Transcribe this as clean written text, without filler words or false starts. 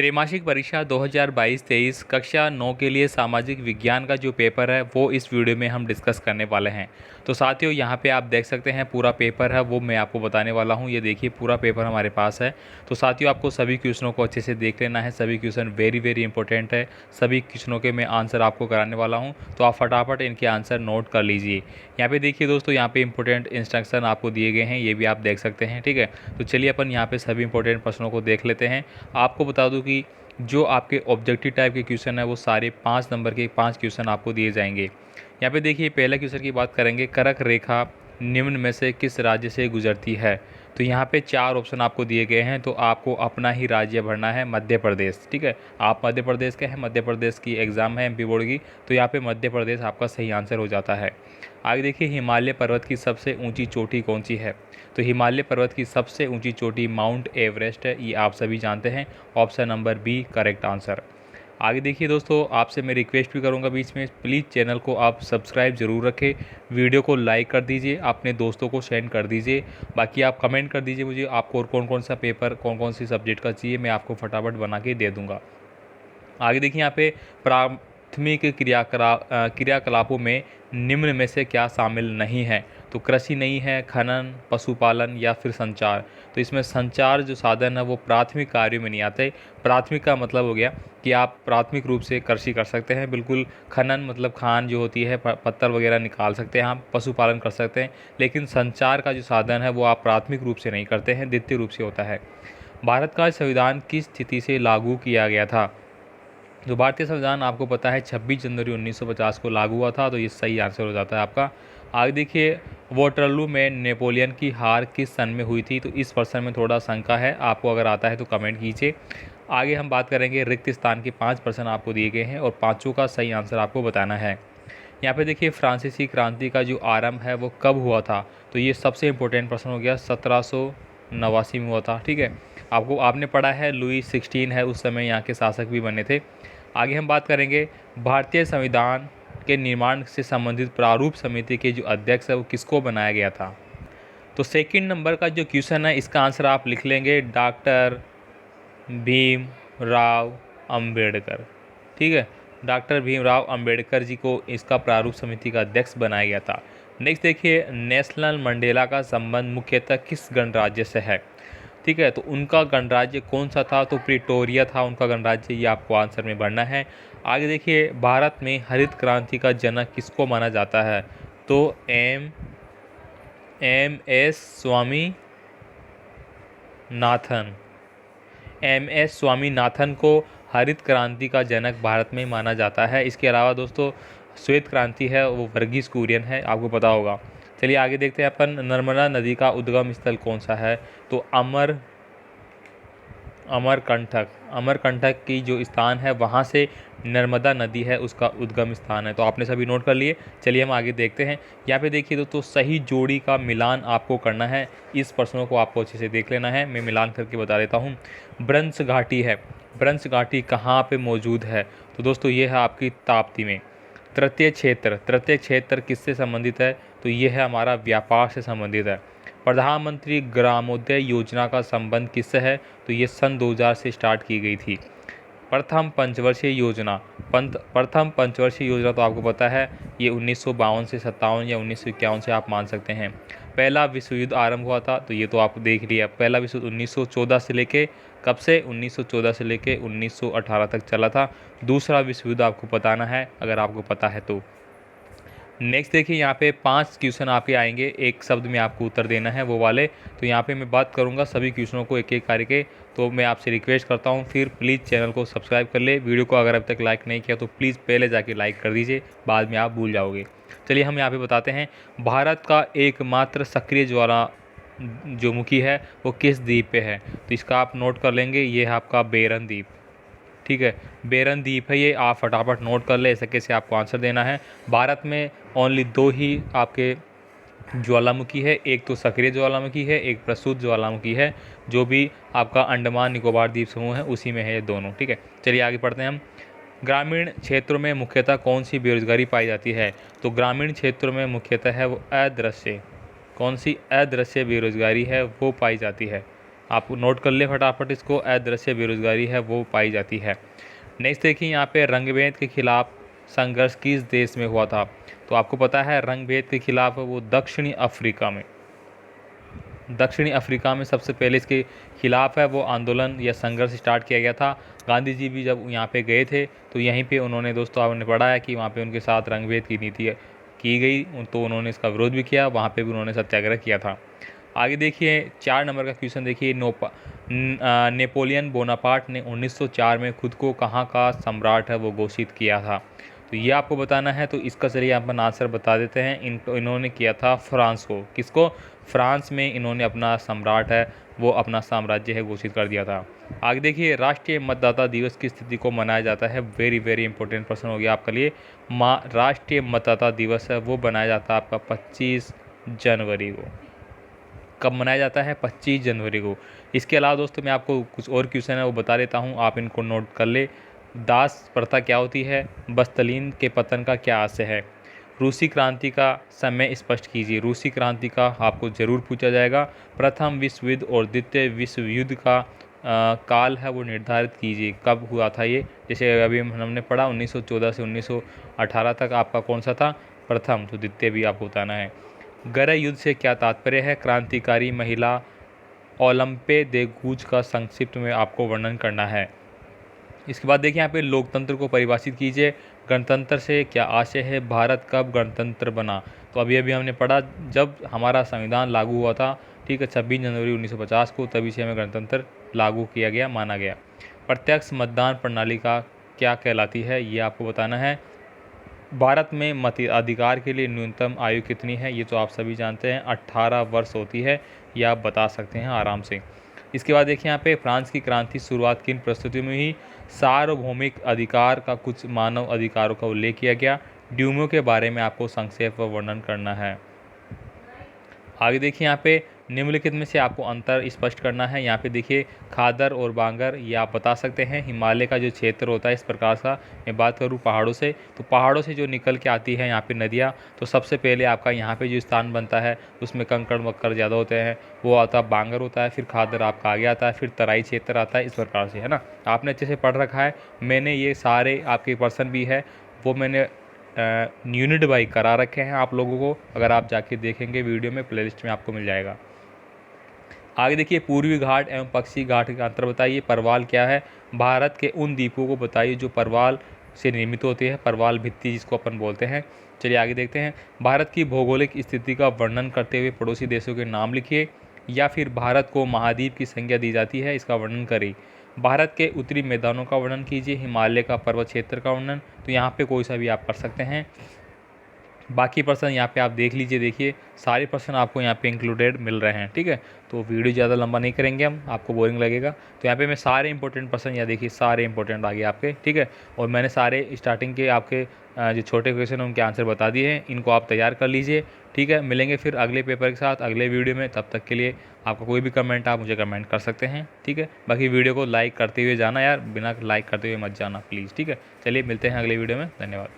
त्रैमासिक परीक्षा 2022-23 कक्षा 9 के लिए सामाजिक विज्ञान का जो पेपर है वो इस वीडियो में हम डिस्कस करने वाले हैं। तो साथियों यहाँ पे आप देख सकते हैं पूरा पेपर है वो मैं आपको बताने वाला हूँ। ये देखिए पूरा पेपर हमारे पास है। तो साथियों आपको सभी क्वेश्चनों को अच्छे से देख लेना है। सभी क्वेश्चन वेरी इंपॉर्टेंट है। सभी क्वेश्चनों के मैं आंसर आपको कराने वाला हूँ, तो आप फटाफट इनके आंसर नोट कर लीजिए। यहाँ पे देखिए दोस्तों, यहाँ पे इंपॉर्टेंट इंस्ट्रक्शन आपको दिए गए हैं, ये भी आप देख सकते हैं। ठीक है, तो चलिए अपन यहाँ पे सभी इंपॉर्टेंट प्रश्नों को देख लेते हैं। आपको बता दूं कि जो आपके ऑब्जेक्टिव टाइप के क्वेश्चन है वो सारे 5 नंबर के 5 क्वेश्चन आपको दिए जाएंगे। यहाँ पे देखिए पहला क्वेश्चन की बात करेंगे, कर्क रेखा निम्न में से किस राज्य से गुजरती है। तो यहाँ पे 4 ऑप्शन आपको दिए गए हैं, तो आपको अपना ही राज्य भरना है, मध्य प्रदेश। ठीक है, आप मध्य प्रदेश के हैं, मध्य प्रदेश की एग्ज़ाम है एमपी बोर्ड की, तो यहाँ पे मध्य प्रदेश आपका सही आंसर हो जाता है। आगे देखिए, हिमालय पर्वत की सबसे ऊंची चोटी कौन सी है। तो हिमालय पर्वत की सबसे ऊंची चोटी माउंट एवरेस्ट है, ये आप सभी जानते हैं। Option number B correct answer. आगे देखिए दोस्तों, आपसे मैं रिक्वेस्ट भी करूंगा बीच में, प्लीज़ चैनल को आप सब्सक्राइब ज़रूर रखें, वीडियो को लाइक कर दीजिए, अपने दोस्तों को सेंड कर दीजिए। बाकी आप कमेंट कर दीजिए मुझे आपको और कौन कौन सा पेपर कौन कौन सी सब्जेक्ट का चाहिए, मैं आपको फटाफट बना के दे दूँगा। आगे देखिए, यहाँ पे प्राथमिक क्रियाकलापों में निम्न में से क्या शामिल नहीं है। तो कृषि नहीं है, खनन, पशुपालन या फिर संचार। तो इसमें संचार जो साधन है वो प्राथमिक कार्यों में नहीं आते। प्राथमिक का मतलब हो गया कि आप प्राथमिक रूप से कृषि कर सकते हैं, बिल्कुल। खनन मतलब खान जो होती है, पत्थर वगैरह निकाल सकते हैं आप, पशुपालन कर सकते हैं। लेकिन संचार का जो साधन है वो आप प्राथमिक रूप से नहीं करते हैं, द्वितीय रूप से होता है। भारत का संविधान किस तिथि से लागू किया गया था। जो भारतीय संविधान आपको पता है 26 जनवरी 1950 को लागू हुआ था, तो ये सही आंसर हो जाता है आपका। आगे देखिए, वाटरलू में नेपोलियन की हार किस सन में हुई थी। तो इस प्रश्न में थोड़ा शंका है, आपको अगर आता है तो कमेंट कीजिए। आगे हम बात करेंगे, रिक्त स्थान के 5 प्रश्न आपको दिए गए हैं और पाँचों का सही आंसर आपको बताना है। यहाँ पे देखिए, फ्रांसीसी क्रांति का जो आरंभ है वो कब हुआ था। तो ये सबसे इंपॉर्टेंट प्रश्न हो गया, 1789 में हुआ था। ठीक है, आपने पढ़ा है, लुई 16 है उस समय यहाँ के शासक भी बने थे। आगे हम बात करेंगे, भारतीय संविधान के निर्माण से संबंधित प्रारूप समिति के जो अध्यक्ष है वो किसको बनाया गया था। तो सेकंड नंबर का जो क्वेश्चन है इसका आंसर आप लिख लेंगे, डॉक्टर भीमराव अंबेडकर। ठीक है, डॉक्टर भीमराव अंबेडकर जी को इसका प्रारूप समिति का अध्यक्ष बनाया गया था। नेक्स्ट देखिए, नेल्सन मंडेला का संबंध मुख्यतः किस गणराज्य से है। ठीक है, तो उनका गणराज्य कौन सा था। तो प्रिटोरिया था उनका गणराज्य, ये आपको आंसर में भरना है। आगे देखिए, भारत में हरित क्रांति का जनक किसको माना जाता है। तो एम एस स्वामीनाथन को हरित क्रांति का जनक भारत में माना जाता है। इसके अलावा दोस्तों, श्वेत क्रांति है वो वर्गीस कुरियन है, आपको पता होगा। चलिए आगे देखते हैं अपन, नर्मदा नदी का उद्गम स्थल कौन सा है। तो अमरकंटक की जो स्थान है वहाँ से नर्मदा नदी है उसका उद्गम स्थान है। तो आपने सभी नोट कर लिए। चलिए हम आगे देखते हैं। यहाँ पे देखिए दोस्तों, सही जोड़ी का मिलान आपको करना है। इस प्रश्नों को आपको अच्छे से देख लेना है, मैं मिलान करके बता देता हूँ। ब्रंश घाटी है, ब्रंश घाटी कहाँ पे मौजूद है। तो दोस्तों ये है आपकी ताप्ती में। तृतीय क्षेत्र किससे संबंधित है। तो ये है हमारा व्यापार से संबंधित है। प्रधानमंत्री ग्रामोदय योजना का संबंध किससे है। तो ये सन 2000 से स्टार्ट की गई थी। प्रथम पंचवर्षीय योजना तो आपको पता है ये 1952 से 57 या 1951 से आप मान सकते हैं। पहला विश्व युद्ध आरंभ हुआ था, तो ये तो आप देख लिया। पहला विश्व युद्ध 1914 से लेके कब से 1914 से लेके 1918 तक चला था। दूसरा विश्व युद्ध आपको बताना है अगर आपको पता है तो। नेक्स्ट देखिए, यहाँ पे 5 क्वेश्चन आपके आएंगे, एक शब्द में आपको उत्तर देना है वो वाले। तो यहाँ पे मैं बात करूँगा सभी क्वेश्चनों को एक एक करके। तो मैं आपसे रिक्वेस्ट करता हूँ फिर प्लीज़ चैनल को सब्सक्राइब कर ले। वीडियो को अगर अभी तक लाइक नहीं किया तो प्लीज़ पहले जाके लाइक कर दीजिए, बाद में आप भूल जाओगे। चलिए हम यहाँ पे बताते हैं, भारत का एकमात्र सक्रिय ज्वालामुखी है वो किस द्वीप पे है। तो इसका आप नोट कर लेंगे, ये है आपका बेरन द्वीप। ठीक है, बेरन द्वीप है ये, आप फटाफट नोट कर ले, ऐसे कैसे आपको आंसर देना है। भारत में ओनली 2 ही आपके ज्वालामुखी है, एक तो सक्रिय ज्वालामुखी है, एक प्रसूत ज्वालामुखी है, जो भी आपका अंडमान निकोबार द्वीप समूह है उसी में है ये दोनों। ठीक है, चलिए आगे पढ़ते हैं हम। ग्रामीण क्षेत्रों में मुख्यतः कौन सी बेरोजगारी पाई जाती है। तो ग्रामीण क्षेत्रों में मुख्यतः है वो अदृश्य, कौन सी अदृश्य बेरोजगारी है वो पाई जाती है। आप नोट कर ले फटाफट इसको, अदृश्य बेरोजगारी है वो पाई जाती है। नेक्स्ट देखिए यहाँ पे रंगभेद के खिलाफ संघर्ष किस देश में हुआ था। तो आपको पता है रंगभेद के खिलाफ वो दक्षिणी अफ्रीका में सबसे पहले इसके खिलाफ है वो आंदोलन या संघर्ष स्टार्ट किया गया था। गांधी जी भी जब यहाँ पे गए थे तो यहीं पे उन्होंने, दोस्तों आपने पढ़ा है कि वहाँ पे उनके साथ रंगभेद की नीति की गई, तो उन्होंने इसका विरोध भी किया, वहाँ पे भी उन्होंने सत्याग्रह किया था। आगे देखिए 4 नंबर का क्वेश्चन देखिए, नेपोलियन बोनापार्ट ने 1904 में खुद को कहाँ का सम्राट है वो घोषित किया था। तो ये आपको बताना है, तो इसका चलिए अपन आंसर बता देते हैं। इन्होंने किया था फ्रांस को, किसको, फ्रांस में इन्होंने अपना सम्राट है वो अपना साम्राज्य है घोषित कर दिया था। आगे देखिए राष्ट्रीय मतदाता दिवस की स्थिति को मनाया जाता है, वेरी वेरी इंपॉर्टेंट प्रश्न हो गया आपके लिए। राष्ट्रीय मतदाता दिवस है वो बनाया जाता है आपका 25 जनवरी को। कब मनाया जाता है, 25 जनवरी को। इसके अलावा दोस्तों मैं आपको कुछ और क्वेश्चन है वो बता देता हूँ, आप इनको नोट कर ले। दास प्रथा क्या होती है, बस्तलीन के पतन का क्या आशय है, रूसी क्रांति का समय स्पष्ट कीजिए। रूसी क्रांति का आपको ज़रूर पूछा जाएगा। प्रथम विश्व युद्ध और द्वितीय विश्व युद्ध का काल है वो निर्धारित कीजिए, कब हुआ था ये। जैसे अभी हमने पढ़ा 1914 से 1918 तक आपका कौन सा था, प्रथम, तो द्वितीय भी आपको बताना है। गरह युद्ध से क्या तात्पर्य है, क्रांतिकारी महिला ओलंपे दे गूज का संक्षिप्त में आपको वर्णन करना है। इसके बाद देखिए यहाँ पे लोकतंत्र को परिभाषित कीजिए, गणतंत्र से क्या आशय है, भारत कब गणतंत्र बना। तो अभी अभी हमने पढ़ा जब हमारा संविधान लागू हुआ था, ठीक है, 26 जनवरी 1950 को, तभी से हमें गणतंत्र लागू किया गया, माना गया। प्रत्यक्ष मतदान प्रणाली का क्या कहलाती है, ये आपको बताना है। भारत में मताधिकार के लिए न्यूनतम आयु कितनी है, ये तो आप सभी जानते हैं 18 वर्ष होती है, ये आप बता सकते हैं आराम से। इसके बाद देखिए यहाँ पे फ्रांस की क्रांति शुरुआत किन परिस्थितियों में हुई, सार्वभौमिक अधिकार का कुछ मानव अधिकारों का उल्लेख किया गया। ड्यूमो के बारे में आपको संक्षेप व वर्णन करना है। आगे देखिए यहाँ पे निम्नलिखित में से आपको अंतर स्पष्ट करना है। यहाँ पे देखिए खादर और बांगर, ये आप बता सकते हैं। हिमालय का जो क्षेत्र होता है इस प्रकार का, मैं बात करूँ पहाड़ों से, तो पहाड़ों से जो निकल के आती है यहाँ पे नदियाँ, तो सबसे पहले आपका यहाँ पे जो स्थान बनता है उसमें कंकड़ मक्कड़ ज़्यादा होते हैं, वो आता बांगर होता है, फिर खादर आपका आगे आता है, फिर तराई क्षेत्र आता है, इस प्रकार से, है ना। आपने अच्छे से पढ़ रखा है, मैंने ये सारे आपके पर्सन भी है वो मैंने यूनिट बाई करा रखे हैं आप लोगों को, अगर आप जाके देखेंगे वीडियो में प्लेलिस्ट में आपको मिल जाएगा। आगे देखिए पूर्वी घाट एवं पश्चिमी घाट का अंतर बताइए। परवाल क्या है, भारत के उन द्वीपों को बताइए जो परवाल से निर्मित होती है, परवाल भित्ति जिसको अपन बोलते हैं। चलिए आगे देखते हैं। भारत की भौगोलिक स्थिति का वर्णन करते हुए पड़ोसी देशों के नाम लिखिए, या फिर भारत को महाद्वीप की संज्ञा दी जाती है, इसका वर्णन करें। भारत के उत्तरी मैदानों का वर्णन कीजिए, हिमालय का पर्वत क्षेत्र का वर्णन। तो यहाँ पे कोई सा भी आप कर सकते हैं। बाकी प्रश्न यहाँ पे आप देख लीजिए, देखिए सारे प्रश्न आपको यहाँ पे इंक्लूडेड मिल रहे हैं, ठीक है। तो वीडियो ज़्यादा लंबा नहीं करेंगे हम, आपको बोरिंग लगेगा। तो यहाँ पे मैं सारे इंपॉर्टेंट प्रश्न यहाँ देखिए सारे इंपॉर्टेंट आ गए आपके, ठीक है। और मैंने सारे स्टार्टिंग के आपके जो छोटे क्वेश्चन हैं उनके आंसर बता दिए हैं, इनको आप तैयार कर लीजिए, ठीक है। मिलेंगे फिर अगले पेपर के साथ अगले वीडियो में, तब तक के लिए आपका कोई भी कमेंट आप मुझे कमेंट कर सकते हैं, ठीक है। बाकी वीडियो को लाइक करते हुए जाना यार, बिना लाइक करते हुए मत जाना प्लीज़, ठीक है। चलिए मिलते हैं अगले वीडियो में, धन्यवाद।